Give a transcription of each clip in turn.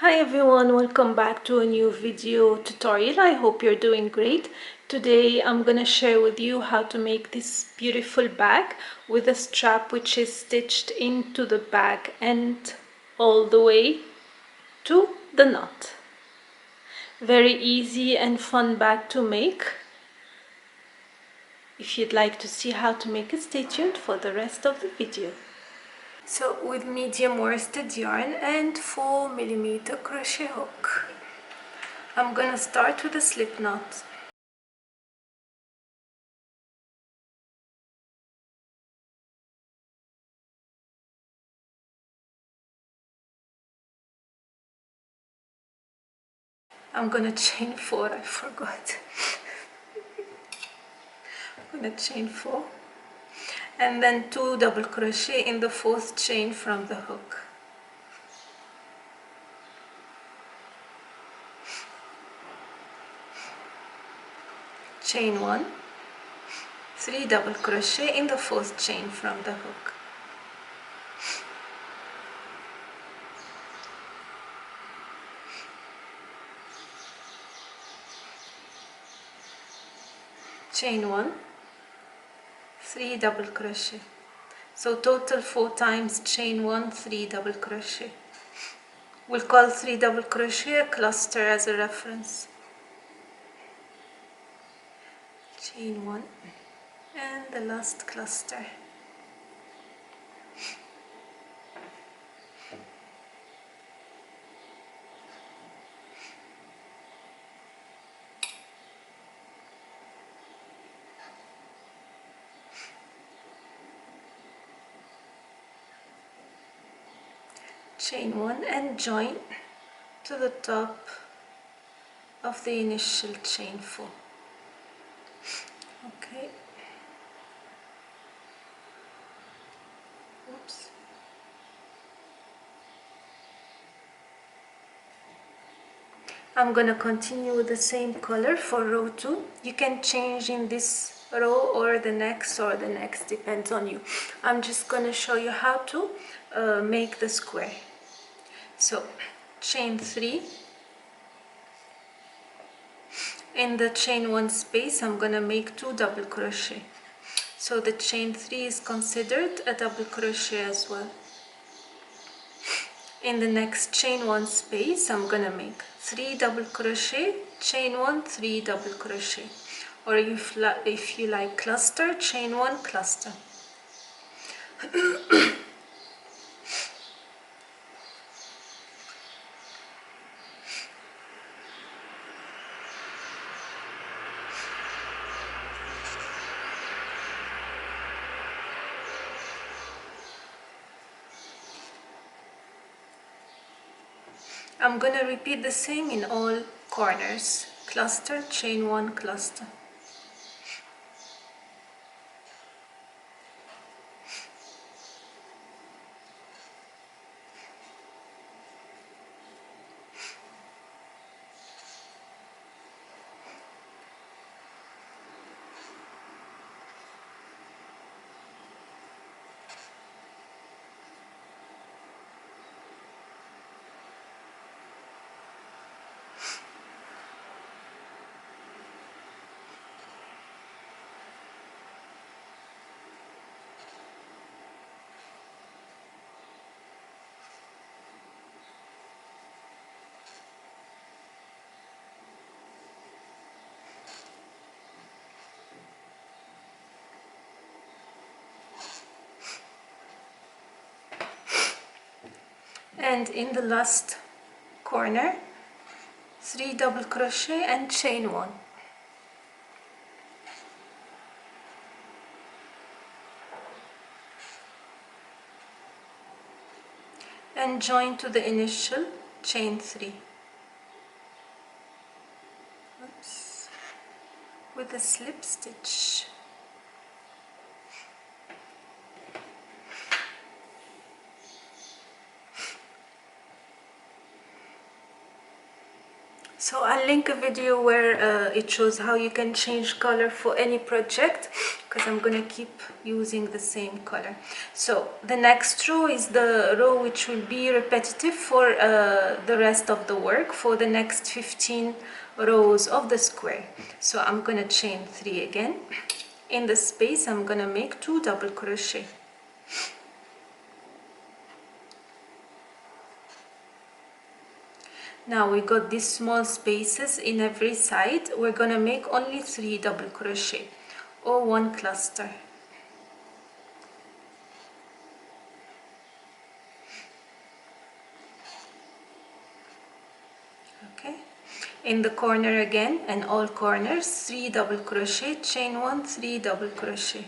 Hi everyone, welcome back to a new video tutorial. I hope you're doing great. Today I'm gonna share with you how to make this beautiful bag with a strap which is stitched into the bag and all the way to the knot. Very easy and fun bag to make. If you'd like to see how to make it, stay tuned for the rest of the video. So with medium worsted yarn and 4mm crochet hook, I'm gonna start with a slip knot. I'm gonna chain 4, I forgot. I'm gonna chain 4 and then 2 double crochet in the 4th chain from the hook. Chain 1, 3 double crochet in the 4th chain from the hook. Chain 1, 3 double crochet. So total 4 times chain 1, 3 double crochet. We'll call 3 double crochet a cluster as a reference. Chain 1 and the last cluster. Chain 1 and join to the top of the initial chain 4. Okay. Oops. I'm gonna continue with the same color for row 2. You can change in this row or the next, depends on you. I'm just gonna show you how to make the square. So chain 3. In the chain 1 space I'm gonna make 2 double crochet. So the chain 3 is considered a double crochet as well. In the next chain 1 space I'm gonna make 3 double crochet, chain 1, 3 double crochet, or if you like cluster, chain 1 cluster. I'm gonna repeat the same in all corners. Cluster, chain 1, cluster. And in the last corner, 3 double crochet and chain 1. And join to the initial chain 3. Oops. With a slip stitch. So I'll link a video where it shows how you can change color for any project, because I'm gonna keep using the same color. So the next row is the row which will be repetitive for the rest of the work, for the next 15 rows of the square. So I'm gonna chain 3 again. In the space I'm gonna make 2 double crochet. Now we got these small spaces in every side. We're gonna make only 3 double crochet or 1 cluster. Okay, in the corner again, and all corners 3 double crochet, chain 1, 3 double crochet.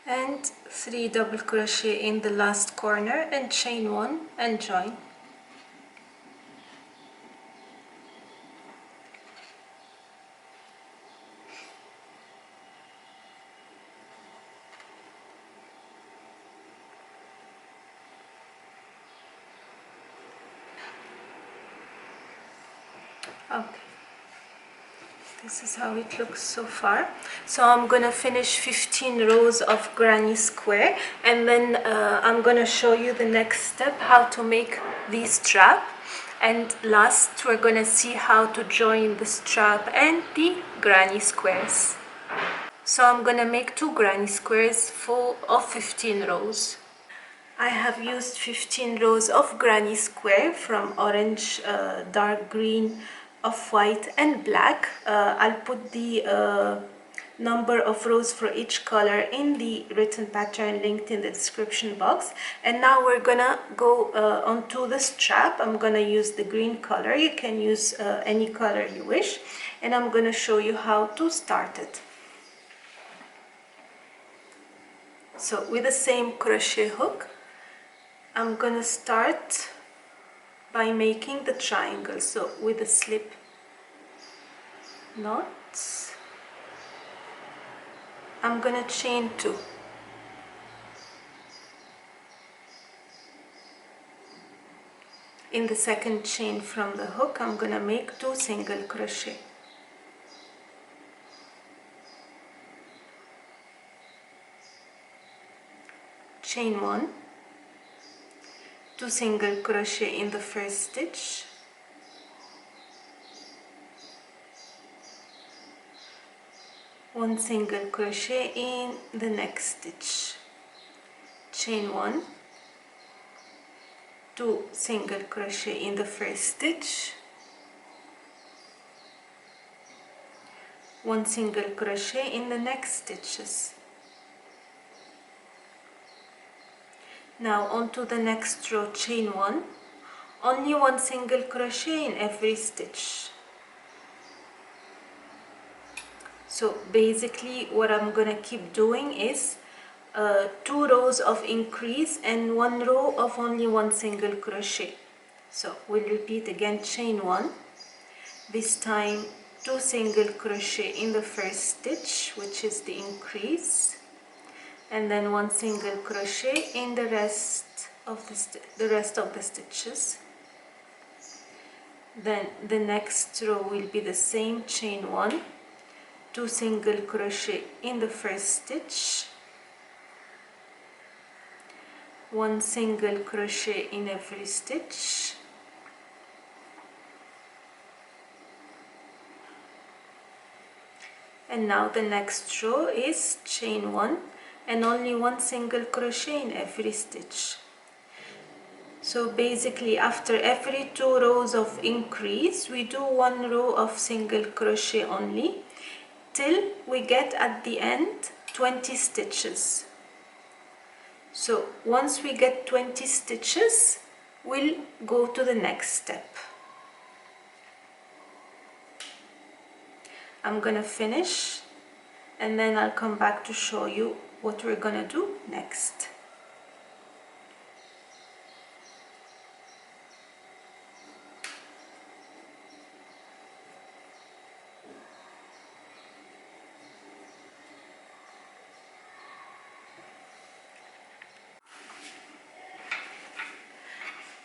And 3 double crochet in the last corner and chain 1 and join. Okay, this is how it looks so far. So I'm gonna finish 15 rows of granny square, and then I'm gonna show you the next step, how to make the strap. And last, we're gonna see how to join the strap and the granny squares. So I'm gonna make 2 granny squares full of 15 rows. I have used 15 rows of granny square from orange, dark green, off-white and black. I'll put the number of rows for each color in the written pattern linked in the description box. And now we're gonna go onto the strap. I'm gonna use the green color. You can use any color you wish, and I'm gonna show you how to start it. So with the same crochet hook, I'm gonna start by making the triangle. So with a slip knot, I'm gonna chain 2. In the second chain from the hook, I'm gonna make 2 single crochet. Chain 1, 2 single crochet in the first stitch, one single crochet in the next stitch, chain 1, 2 single crochet in the first stitch, one single crochet in the next stitches. Now onto the next row, chain 1, only 1 single crochet in every stitch. So basically what I'm gonna keep doing is 2 rows of increase and 1 row of only 1 single crochet. So we'll repeat again, chain 1, this time 2 single crochet in the first stitch, which is the increase, and then 1 single crochet in the rest of the stitches. Then the next row will be the same, chain 1, 2 single crochet in the first stitch, 1 single crochet in every stitch, and now the next row is chain 1 and only 1 single crochet in every stitch. So basically after every 2 rows of increase we do 1 row of single crochet only till we get at the end 20 stitches. So once we get 20 stitches, we'll go to the next step. I'm gonna finish and then I'll come back to show you what we're gonna do next.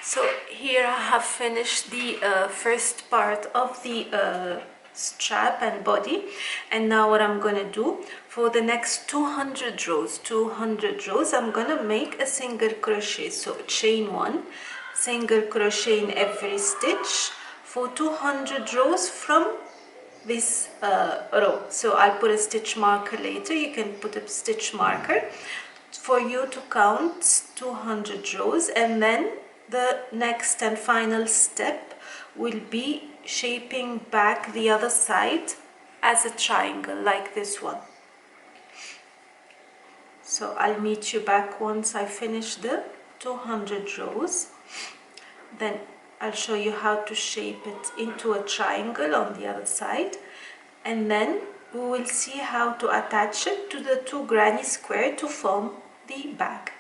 So here I have finished the first part of the strap and body, and now what I'm gonna do for the next 200 rows, I'm gonna make a single crochet. So chain 1, single crochet in every stitch for 200 rows from this row. So I'll put a stitch marker later. You can put a stitch marker for you to count 200 rows, and then the next and final step will be shaping back the other side as a triangle like this one. So I'll meet you back once I finish the 200 rows. Then I'll show you how to shape it into a triangle on the other side, and then we will see how to attach it to the 2 granny square to form the bag.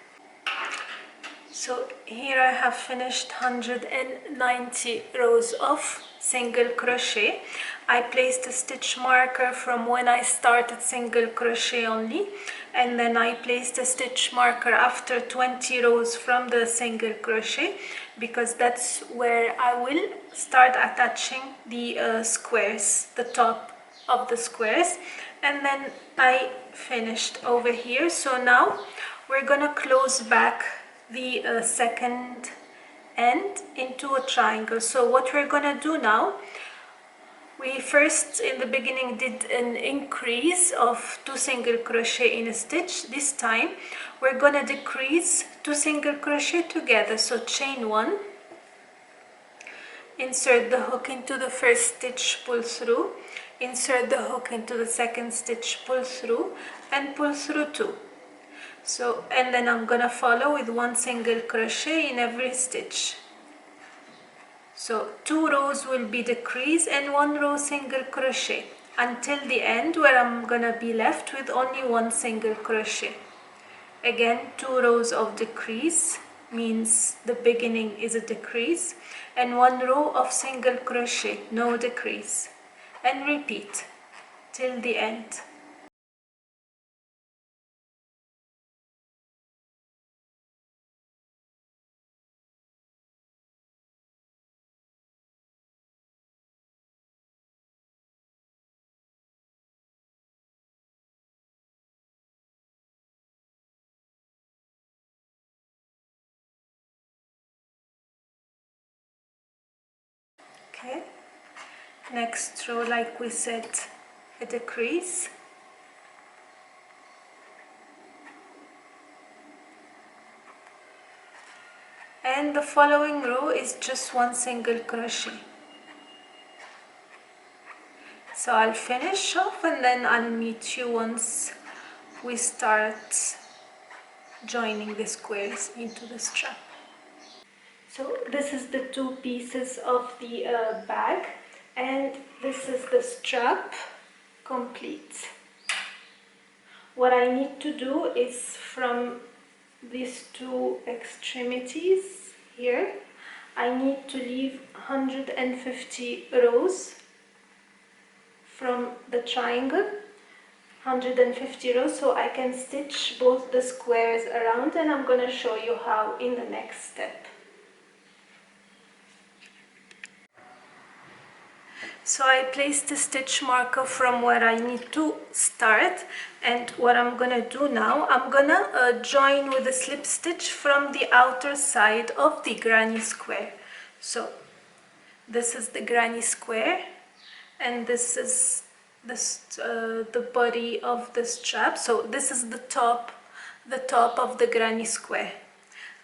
So here I have finished 190 rows of single crochet. I placed a stitch marker from when I started single crochet only, and then I placed a stitch marker after 20 rows from the single crochet, because that's where I will start attaching the squares, the top of the squares, and then I finished over here. So now we're gonna close back the second end into a triangle. So what we're gonna do now, we first in the beginning did an increase of 2 single crochet in a stitch. This time we're gonna decrease 2 single crochet together. So chain 1, insert the hook into the first stitch, pull through, insert the hook into the second stitch, pull through, and pull through 2. So, and then I'm gonna follow with 1 single crochet in every stitch. So 2 rows will be decrease and 1 row single crochet until the end, where I'm gonna be left with only 1 single crochet. Again, 2 rows of decrease means the beginning is a decrease, and 1 row of single crochet, no decrease, and repeat till the end. Okay, next row, like we said, a decrease, and the following row is just 1 single crochet. So I'll finish off and then I'll meet you once we start joining the squares into the strap. So this is the 2 pieces of the bag, and this is the strap complete. What I need to do is from these 2 extremities here, I need to leave 150 rows the triangle, 150 rows, so I can stitch both the squares around, and I'm going to show you how in the next step. So I placed the stitch marker from where I need to start, and what I'm gonna do now, I'm gonna join with a slip stitch from the outer side of the granny square. So this is the granny square, and this is the body of the strap. So this is the top of the granny square.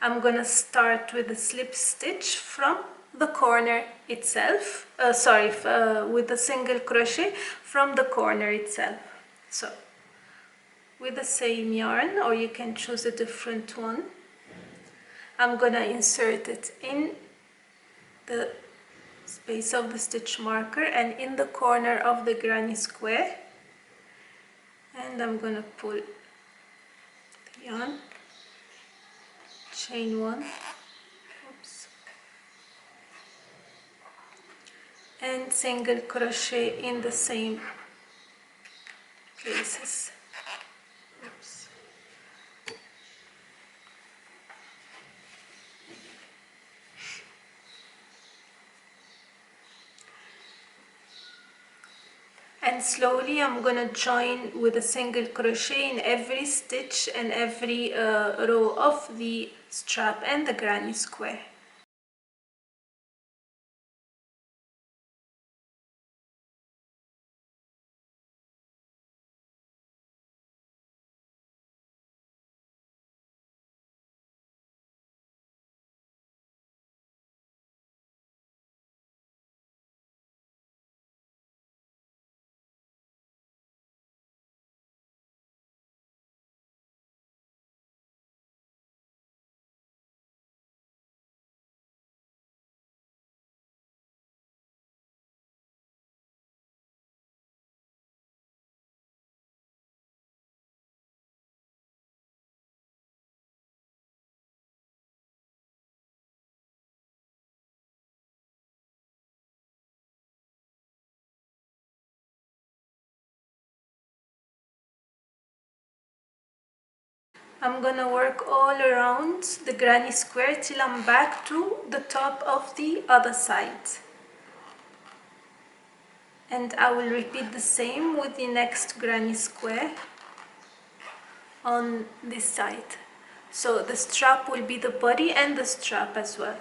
I'm gonna start with a slip stitch from the corner itself, with a single crochet from the corner itself. So with the same yarn, or you can choose a different one, I'm gonna insert it in the space of the stitch marker and in the corner of the granny square, and I'm gonna pull the yarn, chain one, and single crochet in the same places. Oops. And slowly I'm gonna join with a single crochet in every stitch and every row of the strap and the granny square. I'm gonna work all around the granny square till I'm back to the top of the other side. And I will repeat the same with the next granny square on this side. So the strap will be the body and the strap as well.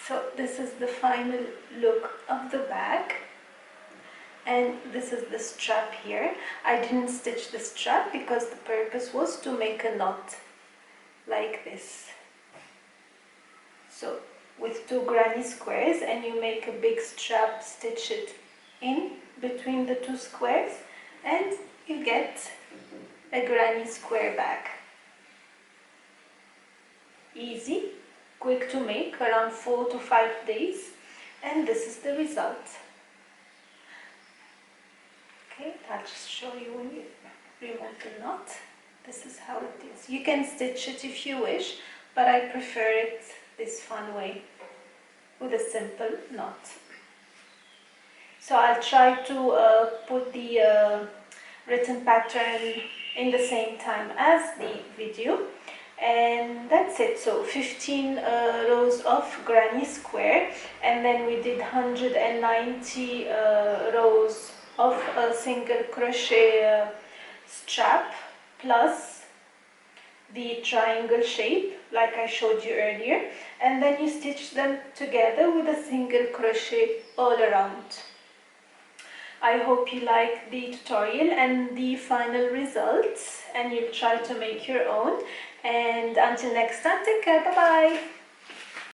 So this is the final look of the bag. And this is the strap here. I didn't stitch the strap because the purpose was to make a knot like this. So with two granny squares, and you make a big strap, stitch it in between the two squares, and you get a granny square bag. Easy, quick to make, around 4 to 5 days, and this is the result. Okay, I'll just show you when you remove the knot. This is how it is. You can stitch it if you wish, but I prefer it this fun way with a simple knot. So I'll try to put the written pattern in the same time as the video, and that's it. So 15 rows of granny square, and then we did 190 rows of a single crochet strap plus the triangle shape like I showed you earlier, and then you stitch them together with a single crochet all around. I hope you like the tutorial and the final results, and you'll try to make your own. And until next time, take care, bye bye.